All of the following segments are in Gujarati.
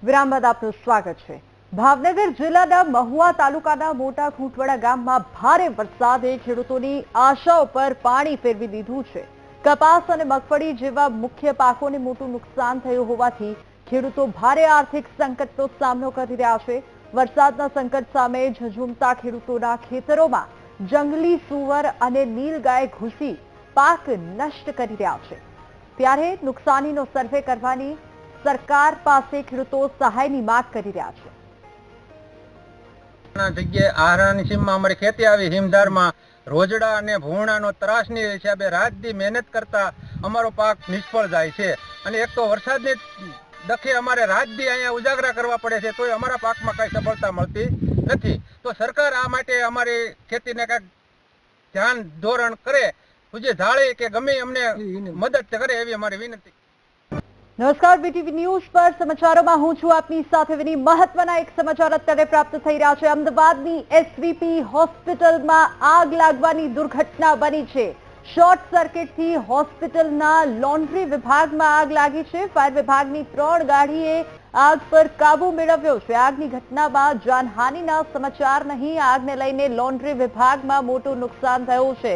વિરામ બાદ આપનું સ્વાગત છે। ભાવનગર જિલ્લાના મહુવા તાલુકાના મોટા ખૂંટવાડા ગામમાં ભારે વરસાદે ખેડૂતોની આશાઓ પર પાણી ફેરવી દીધું છે। કપાસ અને મગફળી જેવા મુખ્ય પાકોને મોટું નુકસાન થયું હોવાથી ખેડૂતો ભારે આર્થિક સંકટનો સામનો કરી રહ્યા છે। વરસાદના સંકટ સામે ઝઝૂમતા ખેડૂતોના ખેતરોમાં જંગલી સુવર અને નીલગાય ઘૂસી પાક નષ્ટ કરી રહ્યા છે। ત્યારે નુકસાનીનો સર્વે કરવાની સરકાર પાસે ખેડૂતો સહાયની માંગ કરી રહ્યા છે। જગ્યાએ આહારની સીમમાં અમારી ખેતી આવી હિમધારમાં રોજડા અને ભૂણાનો ત્રાસની હિસાબે રાત દી મહેનત કરતા અમારો પાક નિષ્ફળ જાય છે અને એક તો વરસાદની દખે અમારે રાત દી અહીંયા ઉજાગરા કરવા પડે છે તોય અમારા પાકમાં કઈ સફળતા મળતી નથી। તો સરકાર આ માટે અમારી ખેતીને કંઈક ધ્યાન ધોરણ કરે, પૂજે ધાળી કે ગમે અમને મદદ કરે એવી અમારી વિનંતી। નમસ્કાર, બીટીવી ન્યૂઝ પર સમાચારોમાં હું છું આપની સાથે વિની। મહત્વના એક સમાચાર અત્યારે પ્રાપ્ત થઈ રહ્યા છે। અમદાવાદની એસવીપી હોસ્પિટલમાં આગ લાગવાની દુર્ઘટના બની છે। શોર્ટ સર્કિટથી હોસ્પિટલના લોન્ડ્રી વિભાગમાં આગ લાગી છે। ફાયર વિભાગની 3 ગાડીએ આગ પર કાબુ મેળવ્યો છે। આગની ઘટનામાં જાનહાનિના સમાચાર નહીં। આગને લઈને લોન્ડ્રી વિભાગમાં મોટું નુકસાન થયું છે।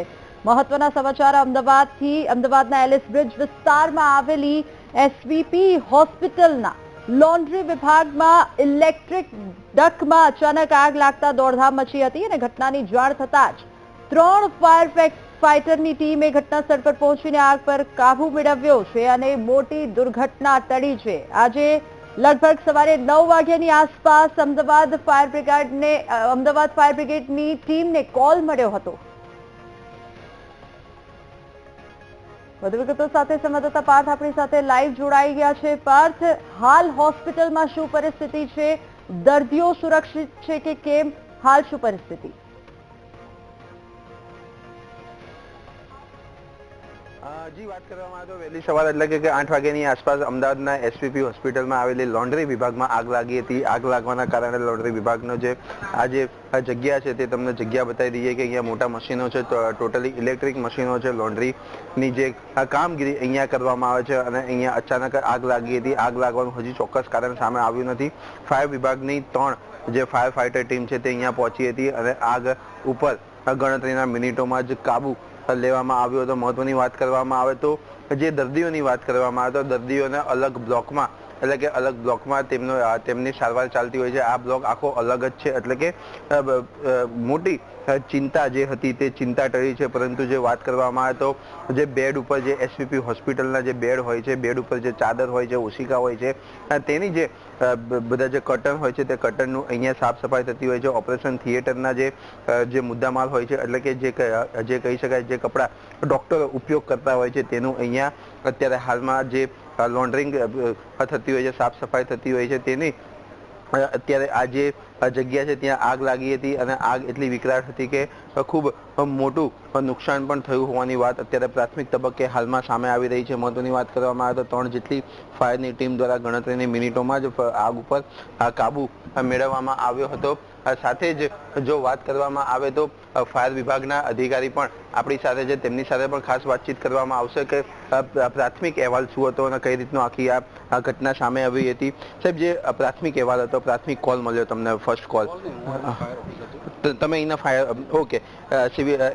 મહત્વના સમાચાર અમદાવાદના એલિસ બ્રિજ વિસ્તારમાં આવેલી એસવીપી હોસ્પિટલના લોન્ડ્રી વિભાગમાં ઇલેક્ટ્રિક ડક્ટમાં અચાનક આગ લાગતા દોડધામ મચી હતી અને ઘટનાની જાણ થતાં જ 3 ફાયર ફાઇટરની ટીમે ઘટનાસ્થળ પર પહોંચીને આગ પર કાબુ મેળવ્યો છે અને મોટી દુર્ઘટના ટળી છે। આજે લગભગ સવારે 9 વાગ્યાની આસપાસ અમદાવાદ ફાયર બ્રિગેડની ટીમને કોલ મળ્યો હતો। વધુ વિગતો સાથે સંવાદદાતા પાર્થ આપણી સાથે લાઈવ જોડાઈ ગયા છે। પાર્થ, હાલ હોસ્પિટલમાં શું પરિસ્થિતિ છે? દર્દીઓ સુરક્ષિત છે કે કેમ? હાલ શું પરિસ્થિતિ? જી, વાત કરવામાં આવે તો વહેલી સવારે એટલે કે 8 વાગ્યાની આસપાસ અમદાવાદના એસવીપી હોસ્પિટલમાં આવેલી લોન્ડ્રી વિભાગમાં આગ લાગી હતી। આગ લાગવાના કારણે લોન્ડ્રી વિભાગનો જે જગ્યા છે તે તમને જગ્યા બતાવી દઈએ કે અહીંયા મોટા મશીનો છે, ટોટલી ઇલેક્ટ્રિક મશીનો છે। લોન્ડ્રીની જે કામગીરી અહીંયા કરવામાં આવે છે અને અહીંયા અચાનક આગ લાગી હતી। આગ લાગવાનું હજી ચોક્કસ કારણ સામે આવ્યું નથી। ફાયર વિભાગની 3 જે ફાયર ફાઇટર ટીમ છે તે અહીંયા પહોંચી હતી અને આગ ઉપર ગણતરીના મિનિટોમાં જ કાબુ લેવામાં આવ્યો હતો। મહત્વની વાત કરવામાં આવે તો જે દર્દીઓની વાત કરવામાં આવે તો દર્દીઓને અલગ બ્લોકમાં એટલે કે અલગ બ્લોકમાં તેમની સારવાર ચાલતી હોય છે। આ બ્લોક આખો અલગ જ છે એટલે કે મોટી ચિંતા જે હતી તે ચિંતા ટળી છે। પરંતુ જે વાત કરવામાં આવે તો જે બેડ ઉપર જે એસવીપી હોસ્પિટલના જે બેડ હોય છે, બેડ ઉપર જે ચાદર હોય છે, ઓશિકા હોય છે, તેની જે બધા જે કર્ટન હોય છે તે કર્ટનનું અહીંયા સાફ સફાઈ થતી હોય છે। ઓપરેશન થિયેટરના જે મુદ્દામાલ હોય છે એટલે કે જે કહી શકાય જે કપડાં ડોક્ટરો ઉપયોગ કરતા હોય છે તેનું અહીંયા અત્યારે હાલમાં જે લોન્ડ્રિંગ થતી હોય છે, સાફ સફાઈ થતી હોય છે તેની અત્યારે આ જે જગ્યા છે ત્યાં આગ લાગી હતી અને આગ એટલી વિકરાળ હતી કે ખૂબ મોટું નુકસાન પણ થયું હોવાની વાત અત્યારે પ્રાથમિક તબક્કે હાલમાં સામે આવી રહી છે। મહત્વની વાત કરવામાં આવે તો 3 જેટલી ફાયરની ટીમ દ્વારા ગણતરીની મિનિટોમાં જ આગ ઉપર કાબુ મેળવવામાં આવ્યો હતો। સાથે જ જો વાત કરવામાં આવે તો ફાયર વિભાગના અધિકારી પણ આપણી સાથે છે, તેમની સાથે પણ ખાસ વાતચીત કરવામાં આવશે કે પ્રાથમિક અહેવાલ શું હતો અને કઈ રીતનું આખી આ ઘટના સામે આવી હતી। સાહેબ, જે પ્રાથમિક અહેવાલ હતો, પ્રાથમિક કોલ મળ્યો તમને, ફર્સ્ટ કોલ તમે અહીંના ફાયર ઓકે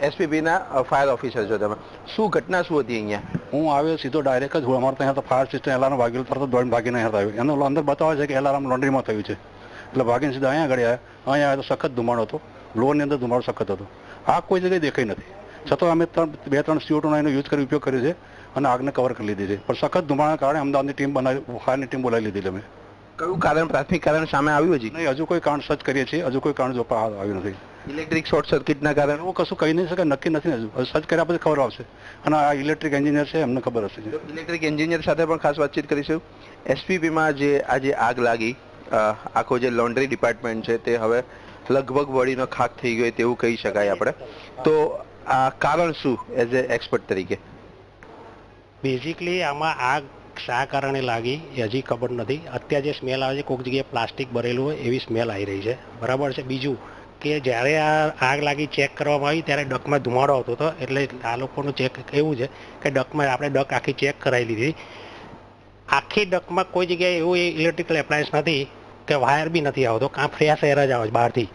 એસપીબીના ફાયર ઓફિસર છો તમે, શું ઘટના શું હતી અહીંયા? હું આવ્યો સીધો ડાયરેક્ટ જ અમારે ત્યાં તો ફાયર સિસ્ટમ એલાર્મ વાગેલું તરત દોડીને ભાગીને અહીંયા આવ્યો। એનો અંદર બતાવે છે કે એલાર્મ લોન્ડ્રીમાં થયું છે એટલે ભાગીને સીધા અહીંયા આગળ આવ્યા। અહીંયા આવ્યા તો સખત ધુમાડો હતો, ફ્લોરની અંદર ધુમાડો સખત હતો। આગ કોઈ જગ્યાએ દેખાઈ નથી, છતાં અમે 2-3 CO2નો એનો યુઝ કરી ઉપયોગ કર્યો છે અને આગને કવર કરી લીધી છે। પણ સખત ધુમાડાના કારણે અમદાવાદની ટીમ ફાયરની ટીમ બોલાવી લીધી અમે। કયું કારણ, પ્રાથમિક કારણ સામે આવ્યું છે? નહીં, હજુ કોઈ કારણ સર્ચ કરીએ છીએ, હજુ કોઈ કારણ જો આવ્યું નથી। ઇલેક્ટ્રિક શોર્ટ સર્કિટના કારણે એવું કશું કહી નહીં શકે, નક્કી નથી હજુ સર્ચ કર્યા પછી ખબર આવશે અને આ ઇલેક્ટ્રિક એન્જિનિયર છે એમને ખબર હશે। ઇલેક્ટ્રિક એન્જિનિયર સાથે પણ ખાસ વાતચીત કરીશું। એસપીબીમાં જે આજે આગ લાગી, આખો જે લોન્ડ્રી ડિપાર્ટમેન્ટ છે તે હવે લગભગ બળીનો ખાક થઈ ગયો તેવું કહી શકાય આપણે, તો આ કારણ શું એઝ એ એક્સપર્ટ તરીકે? બેઝિકલી આમાં આગ શા કારણે લાગી એ હજી ખબર નથી। અત્યારે જે સ્મેલ આવે છે કોઈક જગ્યાએ પ્લાસ્ટિક ભરેલું હોય એવી સ્મેલ આવી રહી છે, બરાબર છે। બીજું કે જ્યારે આ આગ લાગી ચેક કરવામાં આવી ત્યારે ડકમાં ધુમાડો આવતો હતો એટલે આ લોકોનું ચેક એવું છે કે ડકમાં આપણે ડક આખી ચેક કરાવી લીધી। આખી ડકમાં કોઈ જગ્યાએ એવું ઇલેક્ટ્રિકલ એપ્લાયન્સ નથી કે વાયર બી નથી આવતો, કાં ફ્રેશ એર જ આવે છે બહારથી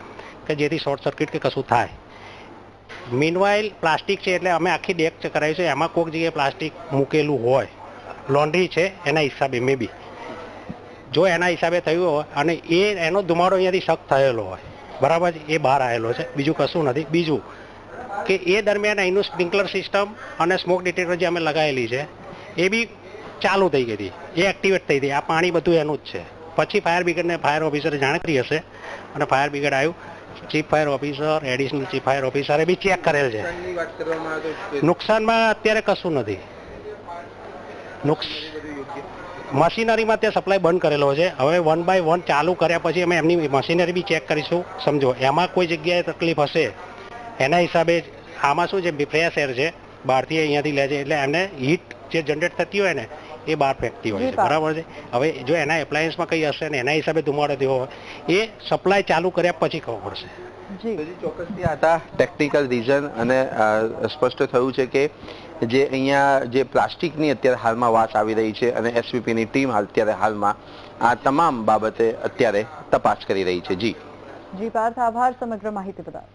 કે જેથી શોર્ટ સર્કિટ કે કશું થાય. મીનવાઇલ પ્લાસ્ટિક છે એટલે અમે આખી ડેક કરાવી છે, એમાં કોઈક જગ્યાએ પ્લાસ્ટિક મૂકેલું હોય, લોન્ડ્રી છે એના હિસાબે મે બી જો એના હિસાબે થયું હોય અને એનો ધુમાડો અહીંયાથી શક થયેલો હોય, બરાબર છે, એ બહાર આવેલો છે, બીજું કશું નથી. બીજું કે એ દરમિયાન અહીંનું સ્પ્રિંકલર સિસ્ટમ અને સ્મોક ડિટેક્ટર જે અમે લગાવેલી છે એ બી ચાલુ થઈ ગઈ હતી, એ એક્ટિવેટ થઈ હતી. આ પાણી બધું એનું જ છે. પછી ફાયર બ્રિગેડને ફાયર ઓફિસરે જાણ કરી હશે અને ફાયર બ્રિગેડ આવ્યું, chief fire officer, additional chief fire ઓફિસરે બી ચેક કરેલ છે. નુકસાનમાં અત્યારે કશું નથી. મશીનરીમાં ત્યાં સપ્લાય બંધ કરેલો છે. હવે 1 by 1 ચાલુ કર્યા પછી અમે એમની મશીનરી બી ચેક કરીશું. સમજો એમાં કોઈ જગ્યાએ તકલીફ હશે એના હિસાબે. આમાં શું છે, ફ્રેશ એર છે, બહારથી અહીંયાથી લે છે એટલે એમને હીટ જે જનરેટ થતી હોય ને એ બહાર ફેંકતી હોય છે, બરાબર છે. હવે જો એના એપ્લાયન્સમાં કંઈ હશે ને એના હિસાબે ધુમાડો થયો હોય એ સપ્લાય ચાલુ કર્યા પછી ખબર પડશે. ચોક્કસથી આતા ટેકનિકલ રીઝન અને સ્પષ્ટ થયું છે કે જે અહીંયા જે પ્લાસ્ટિકની અત્યારે હાલમાં વાત આવી રહી છે અને એસવીપીની ટીમ અત્યારે હાલમાં આ તમામ બાબતે અત્યારે તપાસ કરી રહી છે. જી પાર્થ, આભાર સમગ્ર માહિતી બદલ.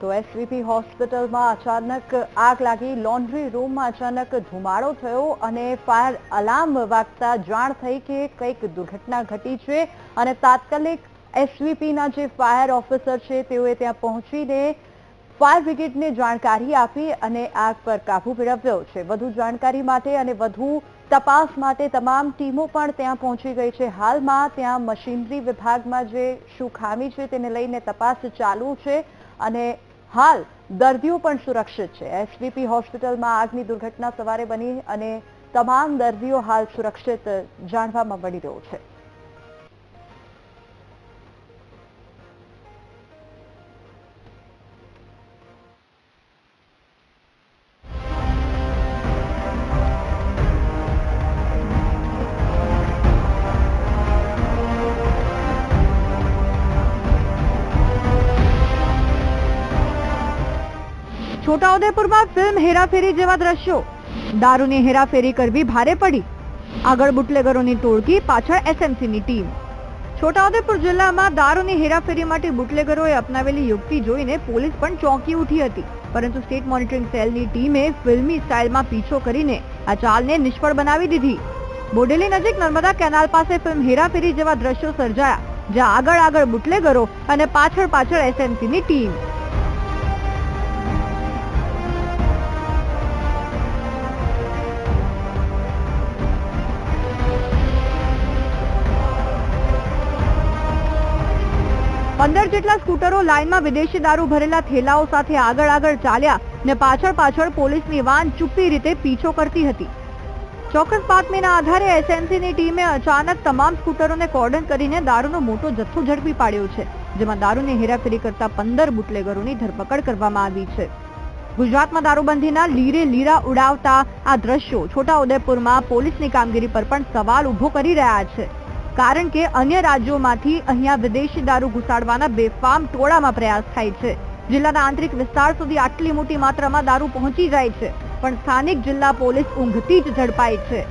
તો એસવીપી હોસ્પિટલમાં અચાનક આગ લાગી, લોન્ડ્રી રૂમમાં અચાનક ધુમાડો થયો અને ફાયર અલાર્મ વાગતા જાણ થઈ કે કંઈક દુર્ઘટના ઘટી છે અને તાત્કાલિક એસવીપીના જે ફાયર ઓફિસર છે તેઓએ ત્યાં પહોંચીને ફાયર બ્રિગેડને જાણકારી આપી અને આગ પર કાબુ મેળવ્યો છે. વધુ જાણકારી માટે અને વધુ તપાસ માટે તમામ ટીમો પણ ત્યાં પહોંચી ગઈ છે. હાલમાં ત્યાં મશીનરી વિભાગમાં જે શું ખામી છે તેને લઈને તપાસ ચાલુ છે અને હાલ દર્દીઓ પણ સુરક્ષિત છે. એસવીપી હોસ્પિટલમાં આગની દુર્ઘટના સવારે બની અને તમામ દર્દીઓ હાલ સુરક્ષિત જાણવામાં મળી રહ્યો છે. છોટાઉદેપુરમાં ફિલ્મ હેરાફેરી જેવા દ્રશ્યો. દારૂની હેરાફેરી કરવી ભારે પડી, આગળ બુટલેગરોની ટોળકી, પાછળ એસએમસીની ટીમ. છોટાઉદેપુર જિલ્લામાં દારૂની હેરાફેરી માટે બુટલેગરોએ અપનાવેલી યુક્તિ જોઈને પોલીસ પણ ચોંકી ઉઠી હતી, પરંતુ સ્ટેટ મોનિટરિંગ સેલની ટીમે ફિલ્મી સ્ટાઇલમાં પીછો કરીને આ ચાલને નિષ્ફળ બનાવી દીધી. બોડેલી નજીક નર્મદા કેનાલ પાસે ફિલ્મ હેરાફેરી જેવા દ્રશ્યો સર્જાયા, જ્યાં આગળ બુટલેગરો અને પાછળ એસએમસીની ટીમ. પંદર જેટલા સ્કૂટરો લાઇનમાં વિદેશી દારૂ ભરેલા થેલાઓ સાથે આગળ ચાલ્યા ને પાછળ પોલીસની વાન ચૂપી રીતે પીછો કરતી હતી. ચોક્કસ બાતમીના આધારે એસએમસીની ટીમે અચાનક તમામ સ્કૂટરોને કોર્ડન કરીને દારૂનો મોટો જથ્થો ઝડપી પાડ્યો છે, જેમાં દારૂની હેરાફેરી કરતા 15 બુટલેગરોની ધરપકડ કરવામાં આવી છે. ગુજરાતમાં દારૂબંધીના લીરા ઉડાવતા આ દ્રશ્યો છોટાઉદેપુરમાં પોલીસની કામગીરી પર પણ સવાલ ઉભો કરી રહ્યા છે, કારણ કે અન્ય રાજ્યોમાંથી અહીંયા વિદેશી દારૂ ઘુસાડવાના બેફામ ટોળામાં પ્રયાસ થાય છે. જિલ્લાના આંતરિક વિસ્તાર સુધી આટલી મોટી માત્રામાં દારૂ પહોંચી જાય છે, પણ સ્થાનિક જિલ્લા પોલીસ ઊંઘતી જ ઝડપાય છે.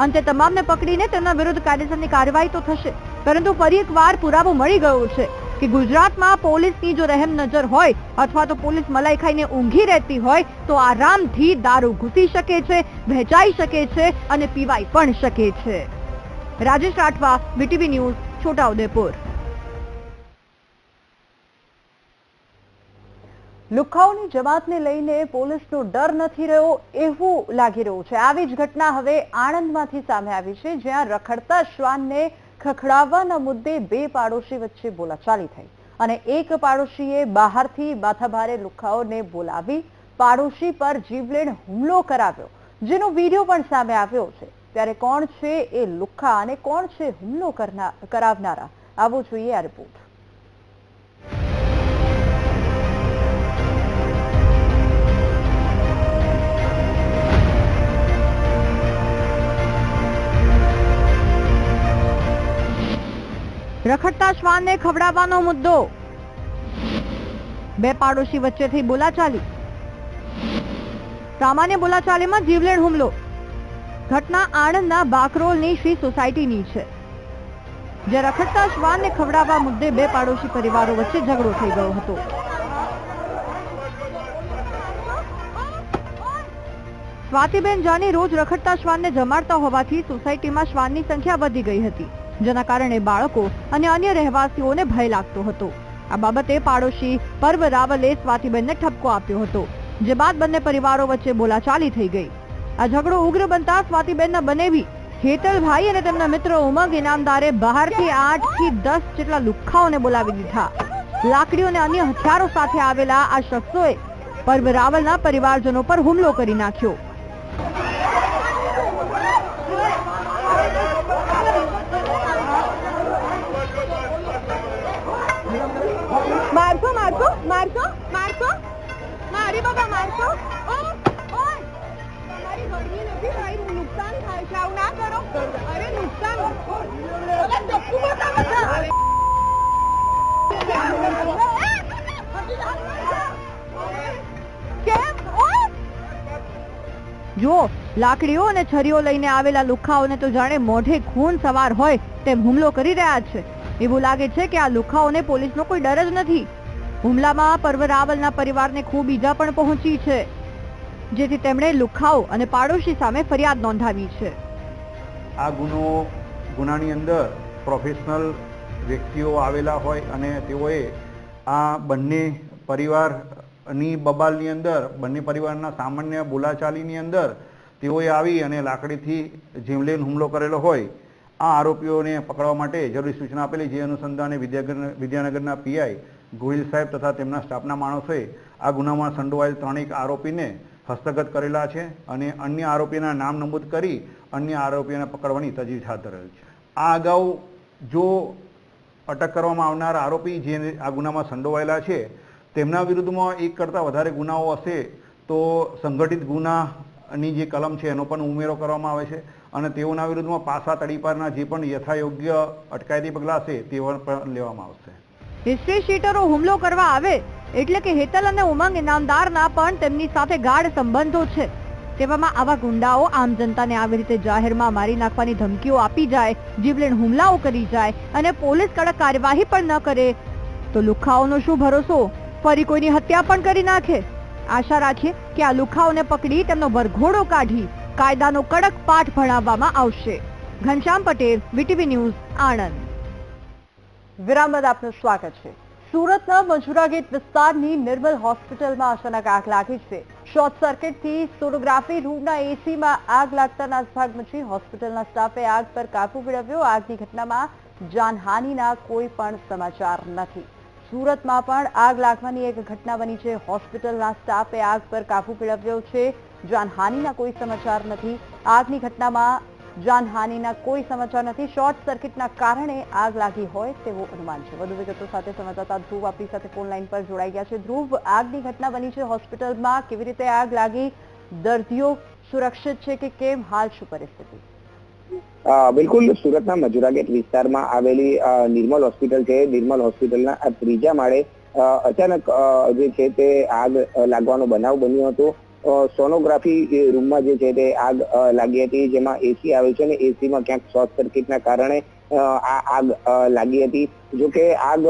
અંતે તમામને પકડીને તેમના વિરુદ્ધ કાયદેસરની કાર્યવાહી તો થશે, પરંતુ ફરી એકવાર પુરાવો મળી ગયો છે કે ગુજરાતમાં પોલીસની જો રહેમ નજર હોય અથવા તો પોલીસ મલાઈ ખાઈને ઊંઘી રહેતી હોય તો આરામથી દારૂ ઘૂસી શકે છે, વહેંચાઈ શકે છે અને પીવાઈ પણ શકે છે. Rajesh Rathwa, VTV news, Chhota Udepur. લુખ્ખાઓની જમાતને લઈને પોલીસનો ડર નથી રહ્યો એવું લાગી રહ્યું છે. આવી જ ઘટના હવે આણંદમાંથી સામે આવી છે, જ્યાં રખડતા શ્વાનને ખખડાવવાના મુદ્દે 2 પાડોશી વચ્ચે બોલાચાલી થઈ અને એક પાડોશીએ બહારથી માથાભારે લુખ્ખાઓને બોલાવી પાડોશી પર જીવલેણ હુમલો કરાવ્યો, જેનો વિડીયો પણ સામે આવ્યો છે. ત્યારે કોણ છે એ લુખ્ખા અને કોણ છે હુમલો કરાવનારા, આવો જોઈએ આ રિપોર્ટ. રખડતા શ્વાનને ખવડાવવાનો મુદ્દો, બે પાડોશી વચ્ચેથી બોલાચાલી, સામાન્ય બોલાચાલીમાં જીવલેણ હુમલો. ઘટના આણંદના બાકરોલની શ્રી સોસાયટીની છે, જે રખડતા શ્વાનને ખવડાવવા મુદ્દે બે પાડોશી પરિવારો વચ્ચે ઝઘડો થઈ ગયો હતો. સ્વાતિબેન જાની રોજ રખડતા શ્વાનને જમાડતા હોવાથી સોસાયટીમાં શ્વાનની સંખ્યા વધી ગઈ હતી, જેના કારણે બાળકો અને અન્ય રહેવાસીઓને ભય લાગતો હતો. આ બાબતે પાડોશી પર્વ રાવલે સ્વાતિબેનને ઠપકો આપ્યો હતો, જે બાદ બંને પરિવારો વચ્ચે બોલાચાલી થઈ ગઈ. આ ઝઘડો ઉગ્ર બનતા સ્વાતિબેનના બનેવી હેતલભાઈ અને તેમના મિત્ર ઉમંગ ઇનામદારે બહારથી 8 થી 10 જેટલા લુખ્ખાઓને બોલાવી દીધા. લાકડીઓ અને અન્ય હથિયારો સાથે આવેલા આ શખ્સોએ પર્વ રાવલના પરિવારજનો પર હુમલો કરી નાખ્યો. મારશો મારશો મારશો મારશો મારી બાબા મારશો. તમારી ઘરની નથી ભાઈ, નુકસાન થાય છે, આવું ના કરો. અરે નુકસાન જો લાકડીઓ અને છરીઓ લઈને આવેલા લુખ્ખાઓને તો જાણે મોઢે ખૂન સવાર હોય તેમ હુમલો કરી રહ્યા છે. એવું લાગે છે કે આ લુખ્ખાઓને પોલીસનો કોઈ ડર જ નથી. હુમલામાં પર્વ રાવલના પરિવારને ખૂબ ઈજા પણ પહોંચી છે, જેથી તેમણે લુખ્ખાઓ અને પાડોશી સામે ફરિયાદ નોંધાવી છે. આ ગુનાની અંદર પ્રોફેશનલ વ્યક્તિઓ આવેલા હોય અને તેઓએ આ બંને પરિવારની બબાલની અંદર, બંને પરિવારના સામાન્ય બોલાચાલીની અંદર તેઓએ આવી અને લાકડીથી જીવલેણ હુમલો કરેલો હોય. આ આરોપીઓને પકડવા માટે જરૂરી સૂચના આપેલી, જે અનુસંધાને વિદ્યાનગરના પીઆઈ ગોહિલ સાહેબ તથા તેમના સ્ટાફના માણસોએ આ ગુનામાં સંડોવાયેલ 3 આરોપીને હસ્તગત કરેલા છે અને અન્ય આરોપીના નામ નમૂદ કરી અન્ય આરોપીઓને પકડવાની તજવીજ હાથ ધરેલ છે. આ અગાઉ જો અટક કરવામાં આવનાર આરોપી જે આ ગુનામાં સંડોવાયેલા છે તેમના વિરુદ્ધમાં 1 કરતાં વધારે ગુનાઓ હશે તો સંગઠિત ગુનાની જે કલમ છે એનો પણ ઉમેરો કરવામાં આવે છે અને તેઓના વિરુદ્ધમાં પાસા તડીપારના જે પણ યથાયોગ્ય અટકાયતી પગલાં હશે તેઓ પણ લેવામાં આવશે. હિસ્ટ્રી શીટરો હુમલો કરવા આવે એટલે કે હેતલ અને ઉમંગ ઇનામદારના પણ તેમની સાથે ગાઢ સંબંધો છે. તેવામાં આવા ગુંડાઓ આમ જનતાને આવી રીતે જાહેરમાં મારી નાખવાની ધમકીઓ આપી જાય, જીવલેણ હુમલાઓ કરી જાય અને પોલીસ કડક કાર્યવાહી પણ ન કરે તો લુખ્ખાઓનો શું ભરોસો, ફરી કોઈની હત્યા પણ કરી નાખે. આશા રાખીએ કે આ લુખ્ખાઓને પકડી તેમનો વરઘોડો કાઢી કાયદાનો કડક પાઠ ભણાવવામાં આવશે. Ghanshyam Patel, VTV news, Anand. વિરામ બાદ આપનું સ્વાગત છે. સુરતના મંજુરા ગેટ વિસ્તારની નિર્મલ હોસ્પિટલમાં અચાનક આગ લાગી છે. શોર્ટ સર્કિટથી સોનોગ્રાફી રૂમના એસીમાં આગ લાગતા નાસભાગ મચી. હોસ્પિટલના સ્ટાફે આગ પર કાબુ મેળવ્યો. આગની ઘટનામાં જાનહાનિના કોઈ પણ સમાચાર નથી. સુરતમાં પણ આગ લાગવાની એક ઘટના બની છે. હોસ્પિટલના સ્ટાફે આગ પર કાબુ મેળવ્યો છે. જાનહાનિના કોઈ સમાચાર નથી. આગની ઘટનામાં જાનહાનિના કોઈ સમાચાર નથી. શોર્ટ સર્કિટના કારણે આગ લાગી હોય તેવું અનુમાન છે. વધુ વિગતો સાથે સંવાદદાતા ધ્રુવ આપણી સાથે ફોન લાઈન પર જોડાઈ ગયા છે. ધ્રુવ, આગની ઘટના બની છે હોસ્પિટલમાં, કેવી રીતે આગ લાગી, દર્દીઓ સુરક્ષિત છે કે કેમ, હાલ શું પરિસ્થિતિ? બિલકુલ, સુરતના મંજુરા ગેટ વિસ્તારમાં આવેલી નિર્મલ હોસ્પિટલ છે. નિર્મલ હોસ્પિટલના આ 3જા માળે અચાનક જે છે તે આગ લાગવાનો બનાવ બન્યો હતો. સોનોગ્રાફી રૂમમાં જે છે તે આગ લાગી હતી, જેમાં એસી આવે છે અને એસીમાં ક્યાંક શોર્ટ સર્કિટના કારણે આ આગ લાગી હતી. જો કે આગ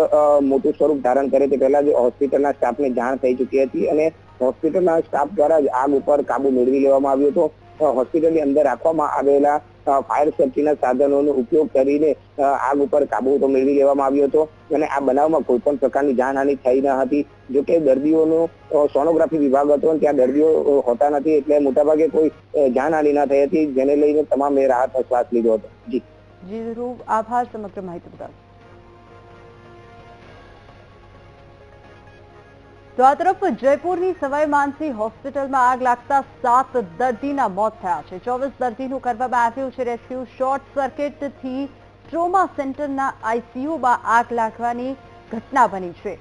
મોટું સ્વરૂપ ધારણ કરે તે પહેલા જ હોસ્પિટલના સ્ટાફને જાણ થઈ ચૂકી હતી અને હોસ્પિટલના સ્ટાફ દ્વારા જ આગ ઉપર કાબુ મેળવી લેવામાં આવ્યો હતો. હોસ્પિટલની અંદર રાખવામાં આવેલા ફાયર સેફ્ટીના સાધનોનો ઉપયોગ કરીને આગ ઉપર કાબુ તો મેળવી લેવામાં આવ્યો હતો અને આ બનાવમાં કોઈ પણ પ્રકારની જાનહાનિ થઈ ન હતી. જો કે દર્દીઓનો સોનોગ્રાફી વિભાગ હતો અને ત્યાં દર્દીઓ હોતા નથી એટલે મોટાભાગે કોઈ જાનહાનિ ન થઈ હતી, જેને લઈને તમામે રાહતનો શ્વાસ લીધો હતો. જી ધ્રુવ, આભાર સમગ્ર માહિતી બદલ. તો આ તરફ જયપુરની સવાઈ માનસિંહ હોસ્પિટલમાં આગ લાગતા 7 દર્દીના મોત થયા છે. 24 દર્દીનું કરવામાં આવ્યું છે રેસ્ક્યુ. શોર્ટ સર્કિટથી ટ્રોમા સેન્ટરના આઈસીયુમાં આગ લાગવાની ઘટના બની છે.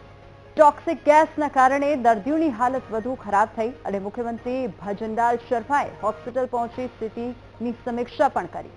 ટોક્સિક ગેસના કારણે દર્દીઓની હાલત વધુ ખરાબ થઈ અને મુખ્યમંત્રી ભજનલાલ શર્માએ હોસ્પિટલ પહોંચી સ્થિતિની સમીક્ષા પણ કરી.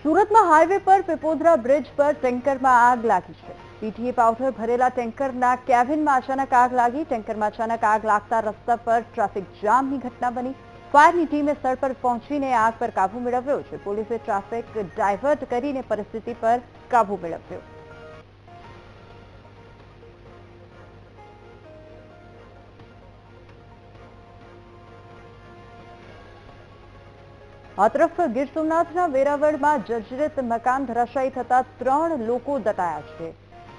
સુરતમાં હાઈવે પર પીપોદરા બ્રિજ પર ટેન્કરમાં આગ લાગી છે. પીટીએ પાવડર ભરેલા ટેન્કરના કેબિનમાં અચાનક આગ લાગી. ટેન્કરમાં અચાનક આગ લાગતા રસ્તા પર ટ્રાફિક જામની ઘટના બની. ફાયરની ટીમે સ્થળ પર પહોંચીને આગ પર કાબુ મેળવ્યો છે. પોલીસે ટ્રાફિક ડાયવર્ટ કરીને પરિસ્થિતિ પર કાબુ મેળવ્યો. આ તરફ ગીર સોમનાથના વેરાવળમાં જર્જરિત મકાન ધરાશાયી થતા 3 લોકો દટાયા છે.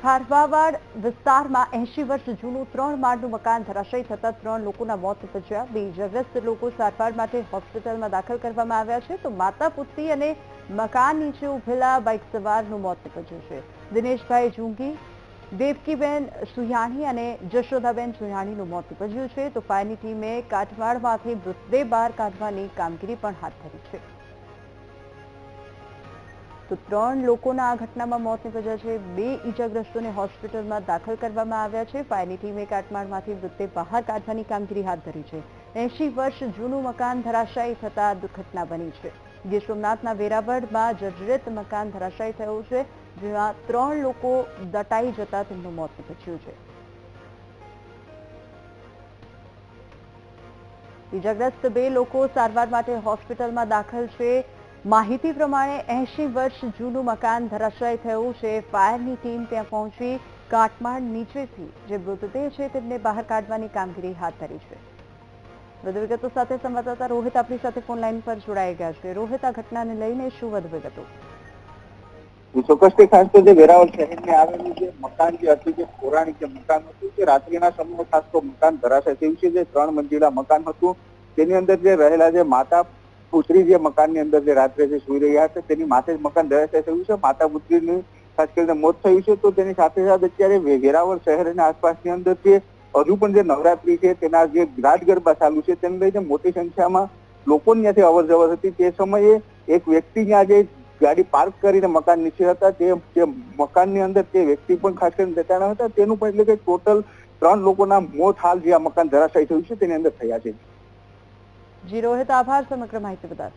ખારવાવાડ વિસ્તારમાં 80 વર્ષ જૂનું 3 માળનું મકાન ધરાશાયી થતા 3 લોકોના મોત નિપજ્યા. 2 ઇજાગ્રસ્ત લોકો સારવાર માટે હોસ્પિટલમાં દાખલ કરવામાં આવ્યા છે, તો માતા પુત્રી અને મકાન નીચે ઉભેલા બાઇક સવારનું મોત નિપજ્યું છે. દિનેશભાઈ જુંગી, દેવકીબેન સુયાણી અને જશોદાબેન સુયાણીનું મોત નિપજ્યું છે, તો ફાયરની ટીમે કાટમાળમાંથી મૃતદેહ બહાર કાઢવાની કામગીરી પણ હાથ ધરી છે. તો 3 લોકોના આ ઘટનામાં મોત નિપજ્યા છે. 2 ઇજાગ્રસ્તોને હોસ્પિટલમાં દાખલ કરવામાં આવ્યા છે. ફાયરની ટીમે કાટમાળમાંથી મૃતદેહ બહાર કાઢવાની કામગીરી હાથ ધરી છે. 80 વર્ષ જૂનું મકાન ધરાશાયી થતા દુર્ઘટના બની છે. ગીર સોમનાથના વેરાવળમાં જર્જરિત મકાન ધરાશાયી થયું છે, જેમાં 3 લોકો દટાઈ જતા તેમનું મોત નિપજ્યું છે. ઇજાગ્રસ્ત 2 લોકો સારવાર માટે હોસ્પિટલમાં દાખલ છે. માહિતી પ્રમાણે 80 વર્ષ જૂનું મકાન ધરાશાયી થયું છે. ફાયરની ટીમ ત્યાં પહોંચી કાટમાળ નીચેથી જે મૃતદેહ છે તેમને બહાર કાઢવાની કામગીરી હાથ ધરી છે. વધુ વિગતો સાથે સંવાદદાતા રોહિત આપણી સાથે ફોન લાઈન પર જોડાઈ ગયા છે. રોહિત, આ ઘટનાને લઈને શું વધુ વિગતો? ચોક્કસથી ખાસ તો જે વેરાવળ શહેરને આવેલું જે મકાન જે હતું, જે પૌરાણિક જે મકાન હતું, તે રાત્રિના સમયે ખાસ તો મકાન ધરાશાયી થયું છે. જે 3 મંજિલા મકાન હતું, તેની અંદર જે રહેલા જે માતા પુત્રી જે મકાનની અંદર જે રાત્રે જે સુઈ રહ્યા હતા, તેની માથે જ મકાન ધરાશાયી થયું છે. માતા પુત્રીનું ખાસ કરીને મોત થયું છે. તો તેની સાથે સાથે અત્યારે વેરાવળ શહેર અને આસપાસની અંદર જે હજુ પણ જે નવરાત્રી છે તેના જે રાસ ગરબા ચાલુ છે, તેને લઈને મોટી સંખ્યામાં લોકોની ત્યાંથી અવર જવર હતી. તે સમયે એક વ્યક્તિ ત્યાં જે ગાડી પાર્ક કરીને મકાન નીચે હતા, તે મકાનની અંદર તે વ્યક્તિ પણ ખાસ કરીને દટાણા હતા. તેનું પણ એટલે કે ટોટલ 3 લોકોના મોત હાલ જે આ મકાન ધરાશાયી થયું છે તેની અંદર થયા છે. જી રોહિત, આભાર સમગ્ર માહિતી બદલ.